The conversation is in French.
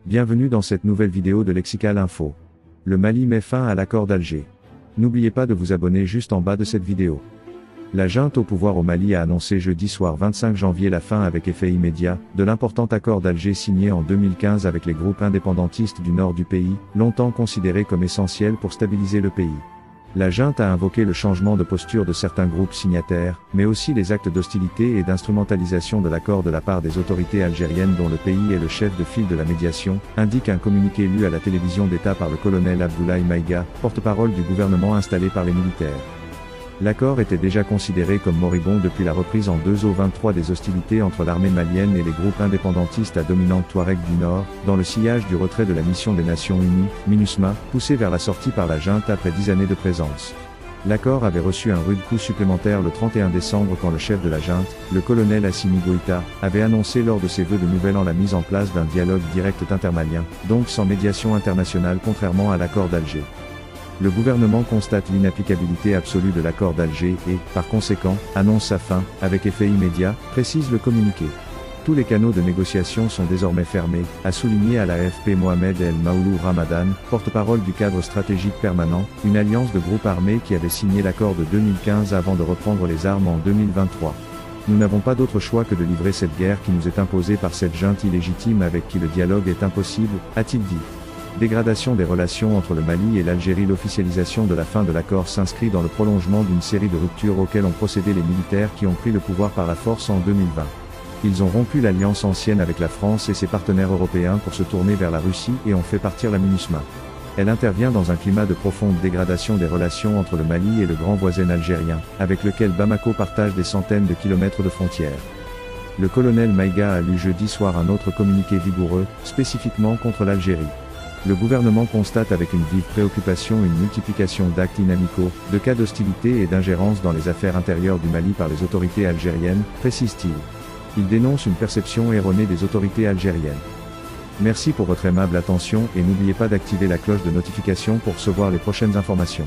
Bienvenue dans cette nouvelle vidéo de Lexical Info. Le Mali met fin à l'accord d'Alger. N'oubliez pas de vous abonner juste en bas de cette vidéo. La junte au pouvoir au Mali a annoncé jeudi soir 25 janvier la fin avec effet immédiat, de l'important accord d'Alger signé en 2015 avec les groupes indépendantistes du nord du pays, longtemps considérés comme essentiels pour stabiliser le pays. La junte a invoqué le changement de posture de certains groupes signataires, mais aussi les actes d'hostilité et d'instrumentalisation de l'accord de la part des autorités algériennes dont le pays est le chef de file de la médiation, indique un communiqué lu à la télévision d'État par le colonel Abdoulaye Maïga, porte-parole du gouvernement installé par les militaires. L'accord était déjà considéré comme moribond depuis la reprise en 2023 des hostilités entre l'armée malienne et les groupes indépendantistes à dominante Touareg du Nord, dans le sillage du retrait de la mission des Nations Unies, MINUSMA, poussé vers la sortie par la junte après 10 années de présence. L'accord avait reçu un rude coup supplémentaire le 31 décembre quand le chef de la junte, le colonel Assimi Goïta, avait annoncé lors de ses vœux de nouvel an la mise en place d'un dialogue direct intermalien, donc sans médiation internationale contrairement à l'accord d'Alger. Le gouvernement constate l'inapplicabilité absolue de l'accord d'Alger et, par conséquent, annonce sa fin, avec effet immédiat, précise le communiqué. Tous les canaux de négociation sont désormais fermés, a souligné à l'AFP Mohamed El Maoulou Ramadan, porte-parole du cadre stratégique permanent, une alliance de groupes armés qui avait signé l'accord de 2015 avant de reprendre les armes en 2023. Nous n'avons pas d'autre choix que de livrer cette guerre qui nous est imposée par cette junte illégitime avec qui le dialogue est impossible, a-t-il dit. Dégradation des relations entre le Mali et l'Algérie. L'officialisation de la fin de l'accord s'inscrit dans le prolongement d'une série de ruptures auxquelles ont procédé les militaires qui ont pris le pouvoir par la force en 2020. Ils ont rompu l'alliance ancienne avec la France et ses partenaires européens pour se tourner vers la Russie et ont fait partir la MINUSMA. Elle intervient dans un climat de profonde dégradation des relations entre le Mali et le grand voisin algérien, avec lequel Bamako partage des centaines de kilomètres de frontières. Le colonel Maïga a lu jeudi soir un autre communiqué vigoureux, spécifiquement contre l'Algérie. Le gouvernement constate avec une vive préoccupation une multiplication d'actes inamicaux, de cas d'hostilité et d'ingérence dans les affaires intérieures du Mali par les autorités algériennes, précise-t-il. Il dénonce une perception erronée des autorités algériennes. Merci pour votre aimable attention et n'oubliez pas d'activer la cloche de notification pour recevoir les prochaines informations.